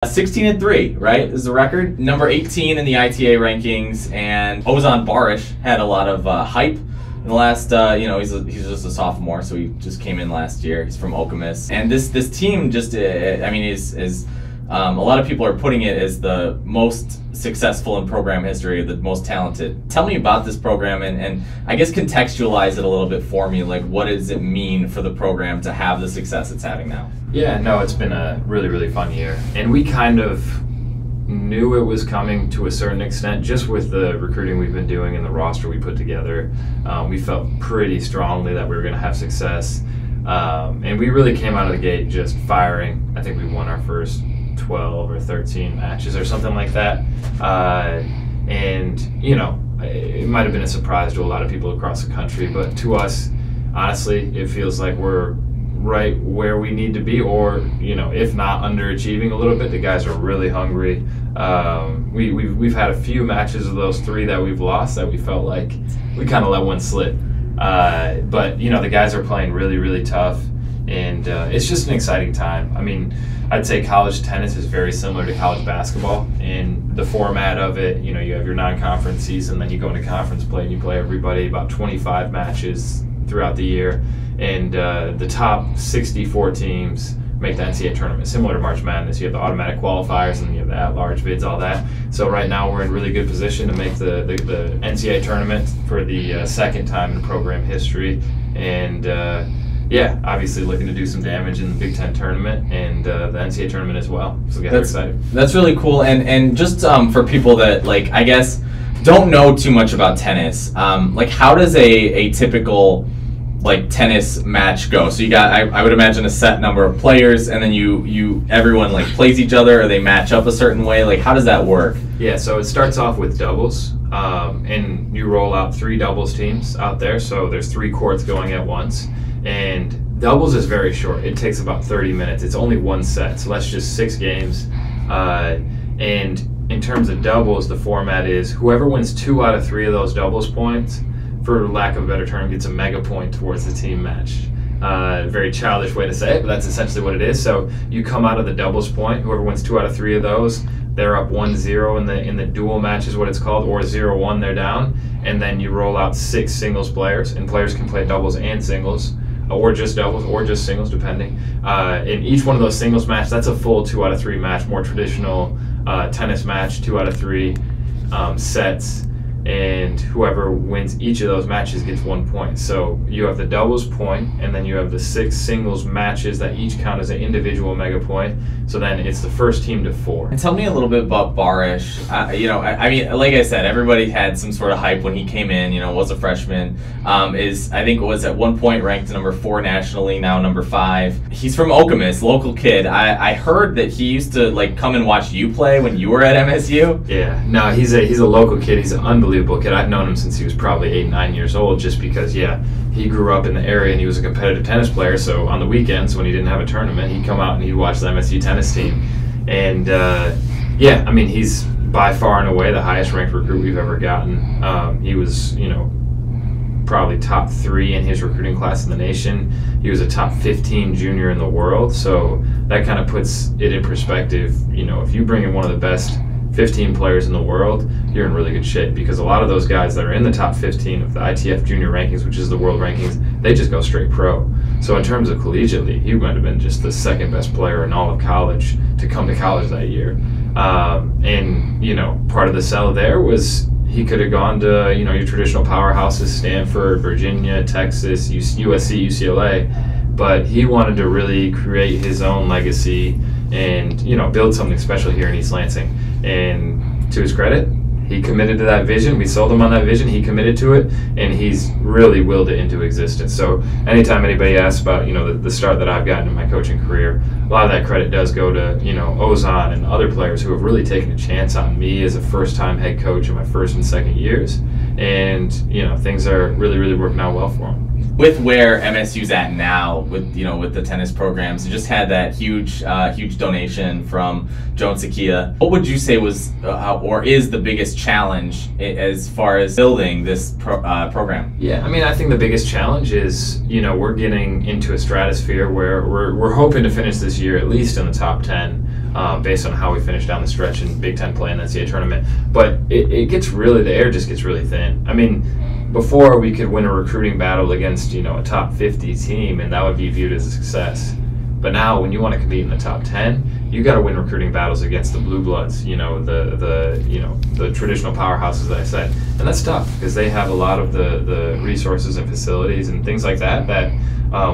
16-3, right, is the record. Number 18 in the ITA rankings, and Ozan Barish had a lot of hype in the last, he's just a sophomore, so he just came in last year. He's from Okemos. And this team just, is a lot of people are putting it as the most successful in program history, the most talented. Tell me about this program and I guess contextualize it a little bit for me. Like, what does it mean for the program to have the success it's having now? Yeah, no, it's been a really, really fun year. And we kind of knew it was coming to a certain extent just with the recruiting we've been doing and the roster we put together. We felt pretty strongly that we were going to have success. And we really came out of the gate just firing. I think we won our first 12 or 13 matches or something like that. And, you know, it might have been a surprise to a lot of people across the country, but to us, honestly, it feels like we're right where we need to be, or, you know, if not underachieving a little bit. The guys are really hungry. We've had a few matches of those 3 that we've lost that we felt like we kind of let one slip. But, you know, the guys are playing really, really tough, and it's just an exciting time. I mean, I'd say college tennis is very similar to college basketball in the format of it. You know, you have your non-conference season, then you go into conference play and you play everybody, about 25 matches throughout the year. And the top 64 teams make the NCAA tournament. Similar to March Madness, you have the automatic qualifiers and you have the at-large bids, all that. So right now we're in really good position to make the NCAA tournament for the second time in program history. And yeah, obviously looking to do some damage in the Big Ten tournament and the NCAA tournament as well. So guys are excited. That's really cool. And just for people that, like, I guess don't know too much about tennis, like, how does a typical like tennis match go? So you got, I would imagine, a set number of players, and then everyone like plays each other, or they match up a certain way. Like, how does that work? Yeah, so it starts off with doubles, and you roll out 3 doubles teams out there. So there's 3 courts going at once, and doubles is very short. It takes about 30 minutes. It's only 1 set, so that's just 6 games. And in terms of doubles, the format is whoever wins 2 out of 3 of those doubles points, for lack of a better term, gets a mega point towards the team match. Very childish way to say it, but that's essentially what it is. So you come out of the doubles point, whoever wins 2 out of 3 of those, they're up 1-0 in the dual match is what it's called, or 0-1, they're down. And then you roll out 6 singles players, and players can play doubles and singles, or just doubles, or just singles, depending. In each one of those singles match, that's a full 2 out of 3 match, more traditional tennis match, 2 out of 3 sets. And whoever wins each of those matches gets 1 point. So you have the doubles point, and then you have the 6 singles matches that each count as an individual mega point. So then it's the first team to 4. And tell me a little bit about Barish. I mean, like I said, everybody had some sort of hype when he came in. You know, was a freshman. I think it was at one point ranked number 4 nationally, now number 5. He's from Okemos, local kid. I heard that he used to like come and watch you play when you were at MSU. Yeah, no, he's a local kid. He's an unbelievable kid. I've known him since he was probably 8, 9 years old, just because, yeah, he grew up in the area and he was a competitive tennis player. So on the weekends when he didn't have a tournament, he'd come out and he'd watch the MSU tennis team. And yeah, I mean, he's by far and away the highest ranked recruit we've ever gotten. He was, you know, probably top 3 in his recruiting class in the nation. He was a top 15 junior in the world. So that kind of puts it in perspective. You know, if you bring in one of the best 15 players in the world, you're in really good shape, because a lot of those guys that are in the top 15 of the ITF junior rankings, which is the world rankings, they just go straight pro. So in terms of collegiately, he might have been just the 2nd best player in all of college to come to college that year. And, you know, part of the sell there was he could have gone to, you know, your traditional powerhouses, Stanford, Virginia, Texas, USC, UCLA, but he wanted to really create his own legacy and, you know, build something special here in East Lansing. And to his credit, he committed to that vision. We sold him on that vision. He committed to it, and he's really willed it into existence. So anytime anybody asks about, you know, the start that I've gotten in my coaching career, a lot of that credit does go to, you know, Ozan and other players who have really taken a chance on me as a first-time head coach in my 1st and 2nd years. And, you know, things are really, really working out well for him. With where MSU's at now, with the tennis programs, you just had that huge donation from Joan Sakia. What would you say was or is the biggest challenge as far as building this program? Yeah, I mean, I think the biggest challenge is, you know, we're getting into a stratosphere where we're hoping to finish this year at least in the top 10 based on how we finished down the stretch in Big Ten play and NCAA tournament. But it gets really, the air just gets really thin. I mean, before we could win a recruiting battle against, you know, a top 50 team, and that would be viewed as a success. But now, when you want to compete in the top 10, you got to win recruiting battles against the blue bloods, you know, the traditional powerhouses that I said, and that's tough because they have a lot of the resources and facilities and things like that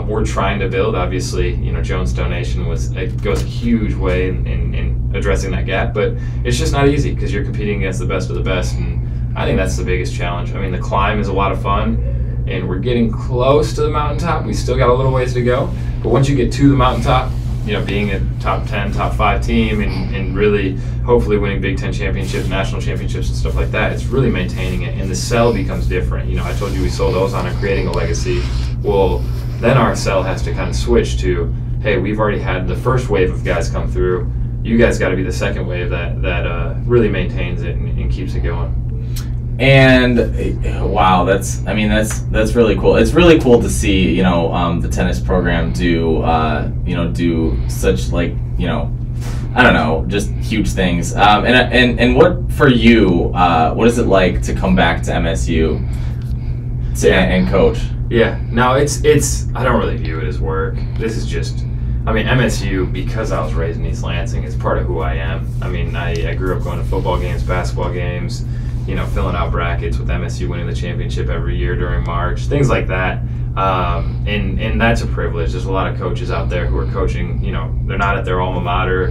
we're trying to build. Obviously, you know, Jones' donation goes a huge way in addressing that gap, but it's just not easy because you're competing against the best of the best, and I think that's the biggest challenge. I mean, the climb is a lot of fun, and we're getting close to the mountaintop. We still got a little ways to go, but once you get to the mountaintop, you know, being a top 10, top 5 team and really hopefully winning Big Ten championships, national championships and stuff like that, it's really maintaining it, and the sell becomes different. You know, I told you we sold Ozon and creating a legacy. Well, then our sell has to kind of switch to, hey, we've already had the first wave of guys come through. You guys got to be the second wave that really maintains it and keeps it going. And wow, that's really cool. It's really cool to see, you know, the tennis program do such, like, you know, I don't know, just huge things. And what for you? What is it like to come back to MSU and coach? Yeah, no, it's I don't really view it as work. This is just, I mean, MSU, because I was raised in East Lansing, it's part of who I am. I mean, I grew up going to football games, basketball games, you know, filling out brackets with MSU winning the championship every year during March, things like that. And that's a privilege. There's a lot of coaches out there who are coaching, you know, they're not at their alma mater.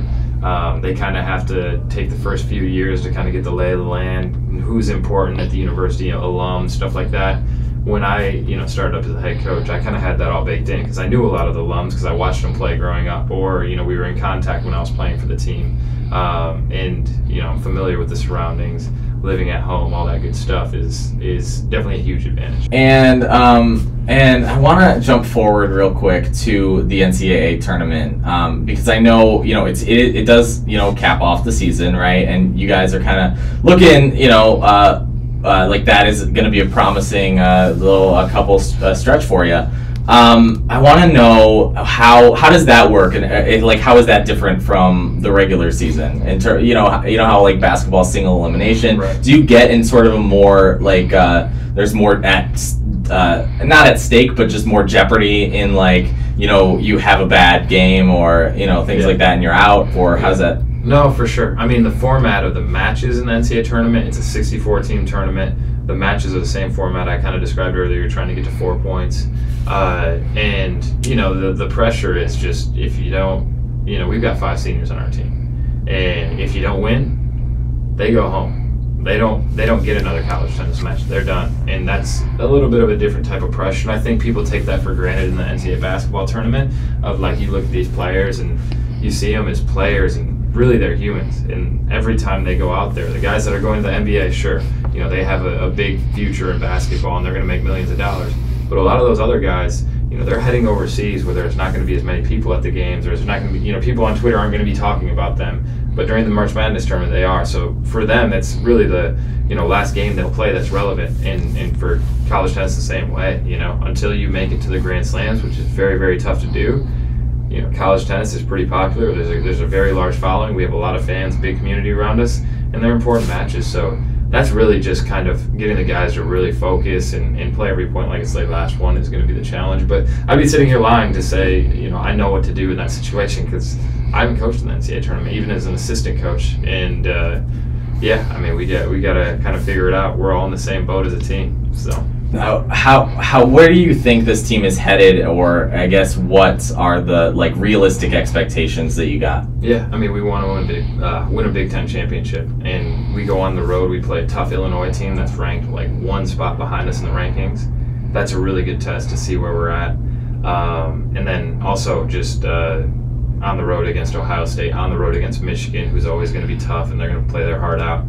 They kind of have to take the first few years to kind of get the lay of the land, who's important at the university, alum, stuff like that. When I, you know, started up as a head coach, I kind of had that all baked in because I knew a lot of the alums because I watched them play growing up, or, you know, we were in contact when I was playing for the team. And, you know, I'm familiar with the surroundings, living at home, all that good stuff is definitely a huge advantage. And I want to jump forward real quick to the NCAA tournament because I know, you know, it does, you know, cap off the season, right? And you guys are kind of looking, you know, like that is going to be a promising little couple stretch for you. I want to know how does that work, and like how is that different from the regular season? You know how like basketball single elimination. Right. Do you get in sort of a more like there's more at not at stake, but just more jeopardy in, like, you know, you have a bad game or, you know, things like that and you're out, or how's that? No, for sure. I mean, the format of the matches in the NCAA tournament, it's a 64-team tournament. The matches are the same format I kind of described earlier. You're trying to get to 4 points. And, you know, the pressure is just, if you don't, you know, we've got 5 seniors on our team. And if you don't win, they go home. They don't get another college tennis match. They're done. And that's a little bit of a different type of pressure. And I think people take that for granted in the NCAA basketball tournament, of, like, you look at these players and you see them as players, and really they're humans. And every time they go out there, the guys that are going to the NBA, sure, you know, they have a big future in basketball and they're going to make millions of dollars. But a lot of those other guys, you know, they're heading overseas where there's not going to be as many people at the games, or there's not going to be, you know, people on Twitter aren't going to be talking about them. But during the March Madness tournament, they are. So for them, it's really the, you know, last game they'll play that's relevant. And for college tennis, the same way. You know, until you make it to the Grand Slams, which is very, very tough to do. You know, college tennis is pretty popular. There's a very large following. We have a lot of fans, big community around us, and they're important matches. So that's really just kind of getting the guys to really focus and play every point like it's their last one is going to be the challenge. But I'd be sitting here lying to say, you know, I know what to do in that situation, because I haven't coached in the NCAA tournament, even as an assistant coach. And yeah, I mean, we got to kind of figure it out. We're all in the same boat as a team. So how where do you think this team is headed, or I guess what are the, like, realistic expectations that you got? Yeah, I mean, we want to win a Big Ten championship, and we go on the road. We play a tough Illinois team that's ranked like 1 spot behind us in the rankings. That's a really good test to see where we're at. And then also just on the road against Ohio State, on the road against Michigan, who's always going to be tough, and they're going to play their heart out.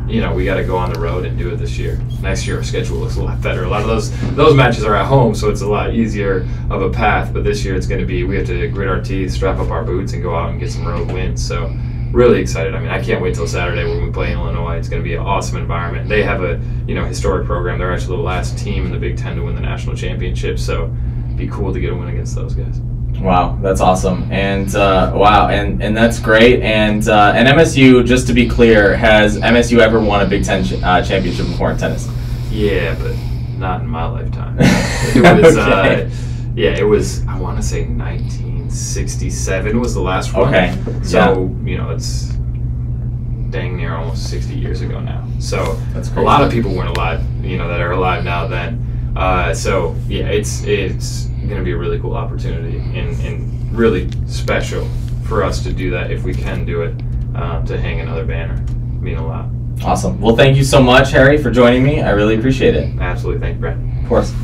You know, we got to go on the road and do it this year. Next year, our schedule looks a lot better. A lot of those matches are at home, so it's a lot easier of a path. But this year, it's going to be, we have to grit our teeth, strap up our boots, and go out and get some road wins. So really excited. I mean, I can't wait till Saturday when we play in Illinois. It's going to be an awesome environment. They have a, you know, historic program. They're actually the last team in the Big Ten to win the national championship. So it'd be cool to get a win against those guys. Wow, that's awesome, and wow, and that's great. And MSU, just to be clear, has MSU ever won a Big Ten championship before in tennis? Yeah, but not in my lifetime. It was, Okay. yeah, it was. I want to say 1967 was the last one. Okay. So it's dang near almost 60 years ago now. So That's a crazy. lot of people weren't alive, that are alive now then. So yeah, it's going to be a really cool opportunity and really special for us to do that if we can do it, to hang another banner. Mean a lot. Awesome. Well, thank you so much, Harry, for joining me. I really appreciate it. Absolutely. Thank you, Brent. Of course.